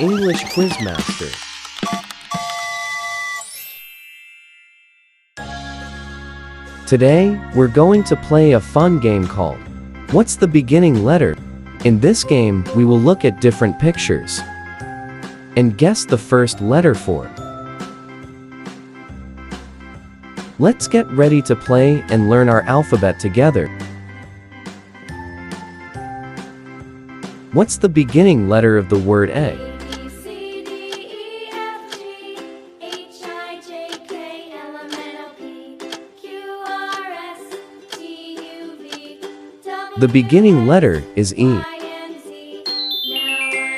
English Quizmaster. Today, we're going to play a fun game called What's the Beginning Letter? In this game, we will look at different pictures and guess the first letter for it. Let's get ready to play and learn our alphabet together. What's the beginning letter of the word egg? The beginning letter is E.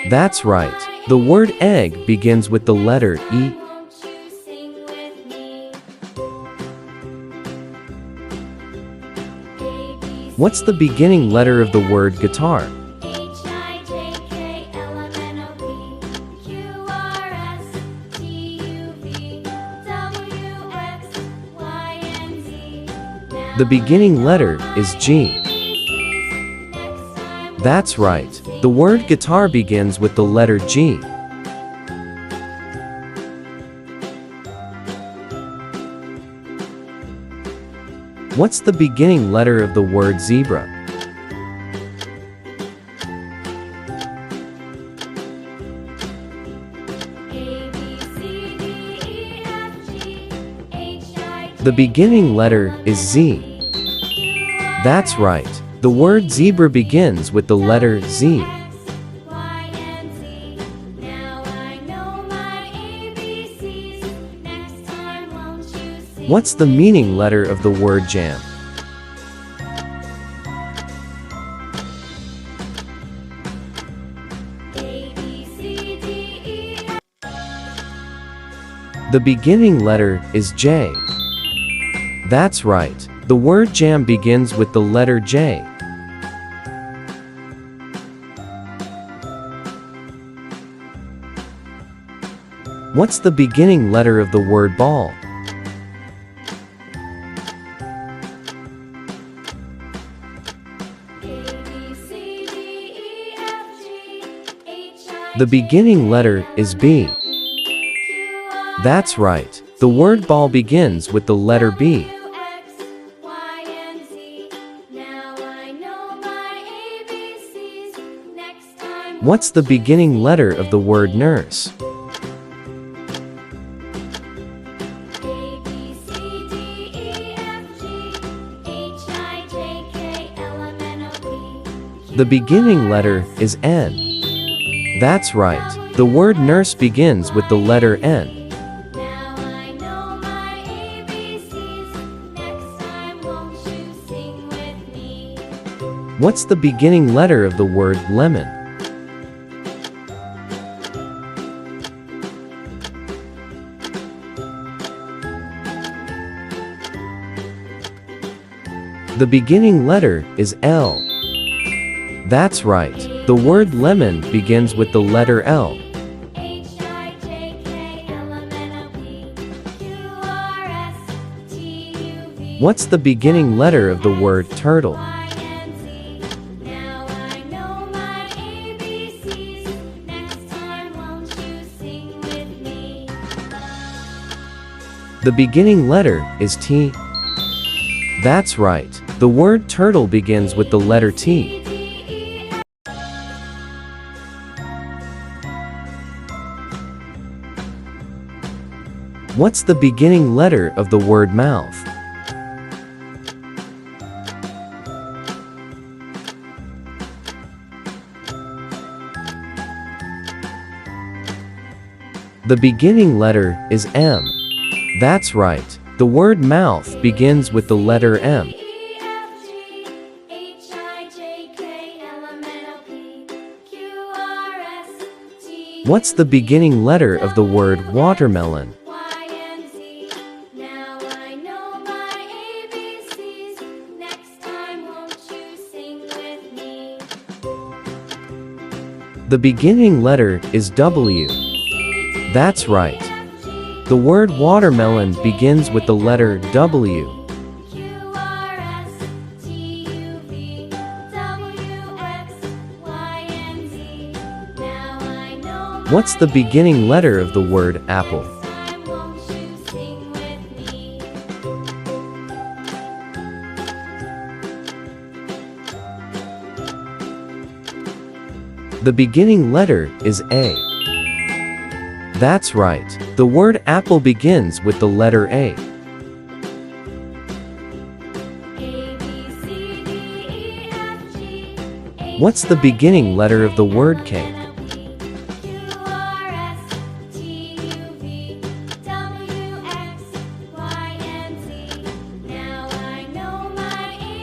That's right. The word egg begins with the letter E. What's the beginning letter of the word guitar? The beginning letter is G. That's right. The word guitar begins with the letter G. What's the beginning letter of the word zebra? The beginning letter is Z. That's right. The word zebra begins with the letter Z. What's the meaning letter of the word jam? The beginning letter is J. That's right. The word jam begins with the letter J. What's the beginning letter of the word ball? The beginning letter is B. That's right. The word ball begins with the letter B. What's the beginning letter of the word nurse? The beginning letter is N. That's right. The word nurse begins with the letter N. What's the beginning letter of the word lemon? The beginning letter is L. That's right. The word lemon begins with the letter L. What's the beginning letter of the word turtle? The beginning letter is T. That's right. The word turtle begins with the letter T. What's the beginning letter of the word mouth? The beginning letter is M. That's right. The word mouth begins with the letter M. What's the beginning letter of the word watermelon? The beginning letter is W. That's right. The word watermelon begins with the letter W. What's the beginning letter of the word apple? The beginning letter is A. That's right. The word apple begins with the letter A. What's the beginning letter of the word cake?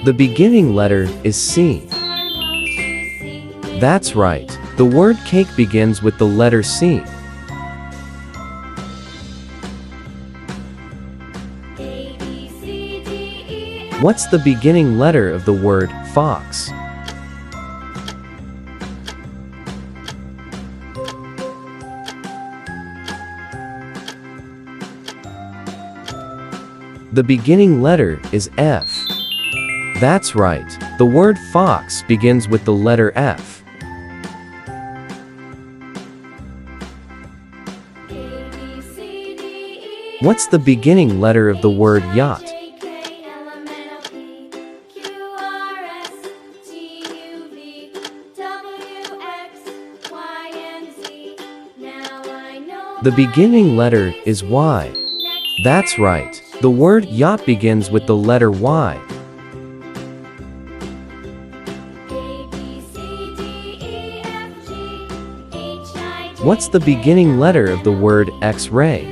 The beginning letter is C. That's right. The word cake begins with the letter C. What's the beginning letter of the word fox? The beginning letter is F. That's right. The word fox begins with the letter F. What's the beginning letter of the word yacht? The beginning letter is Y. That's right. The word yacht begins with the letter Y. What's the beginning letter of the word X-ray?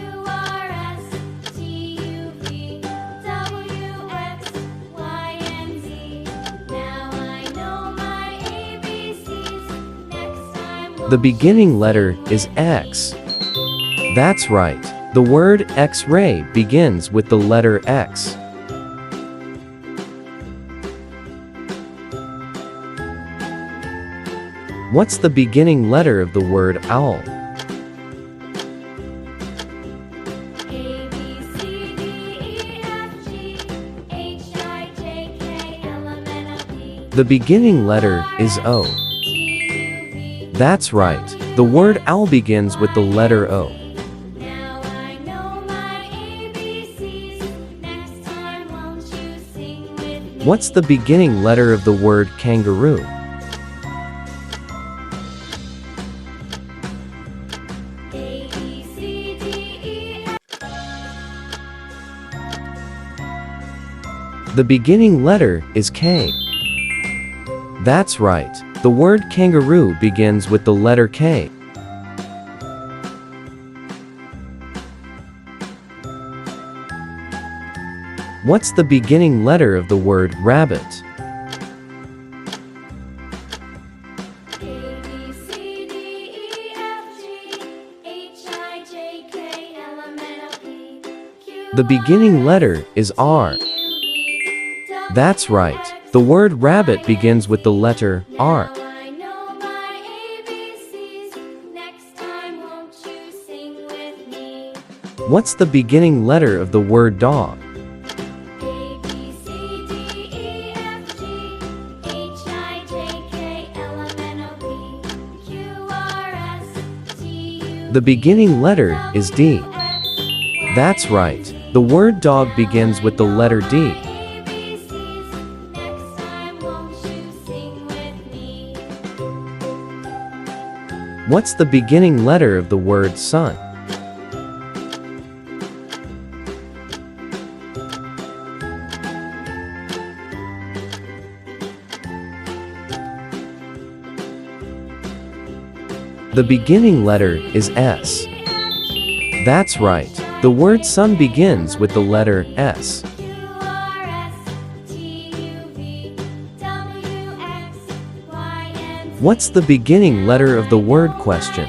The beginning letter is X. That's right. The word X-ray begins with the letter X. What's the beginning letter of the word owl? The beginning letter is O. That's right. The word owl begins with the letter O. What's the beginning letter of the word kangaroo? The beginning letter is K. That's right. The word kangaroo begins with the letter K. What's the beginning letter of the word rabbit? The beginning letter is R. That's right. The word rabbit begins with the letter R. What's the beginning letter of the word dog? The beginning letter is D. That's right. The word dog begins with the letter D. What's the beginning letter of the word sun? The beginning letter is S. That's right. The word sun begins with the letter S. What's the beginning letter of the word question?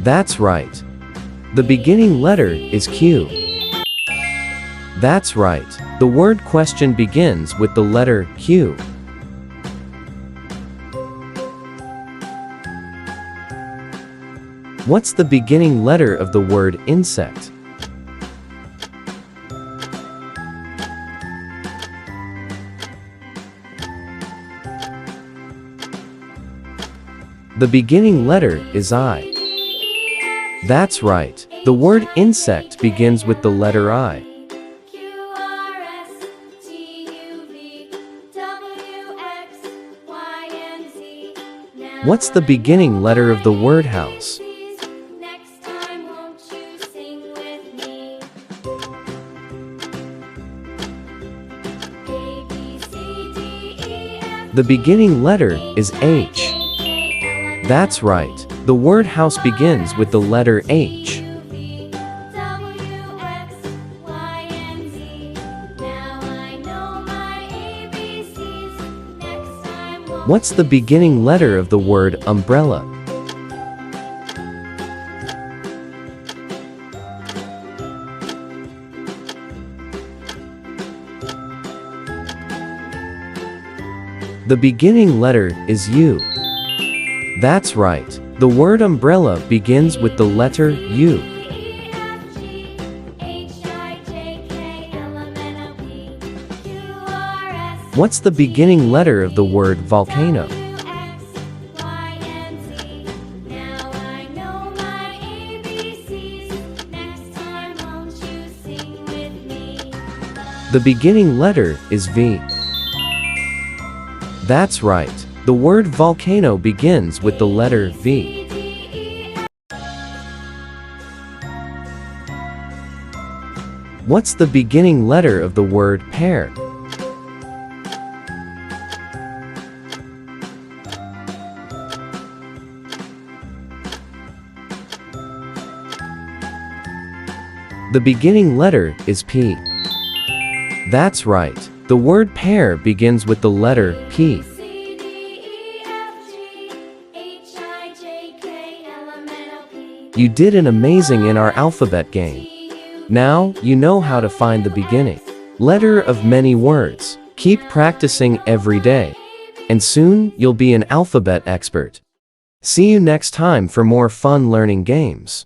That's right. The beginning letter is Q. That's right. The word question begins with the letter Q. What's the beginning letter of the word insect? The beginning letter is I. That's right. The word insect begins with the letter I. What's the beginning letter of the word house? The beginning letter is H. That's right. The word house begins with the letter H. What's the beginning letter of the word umbrella? The beginning letter is U. That's right. The word umbrella begins with the letter U. What's the beginning letter of the word volcano? The beginning letter is V. That's right. The word volcano begins with the letter V. What's the beginning letter of the word pear? The beginning letter is P. That's right. The word pear begins with the letter P. You did an amazing in our alphabet game. Now, you know how to find the beginning letter of many words. Keep practicing every day, and soon you'll be an alphabet expert. See you next time for more fun learning games.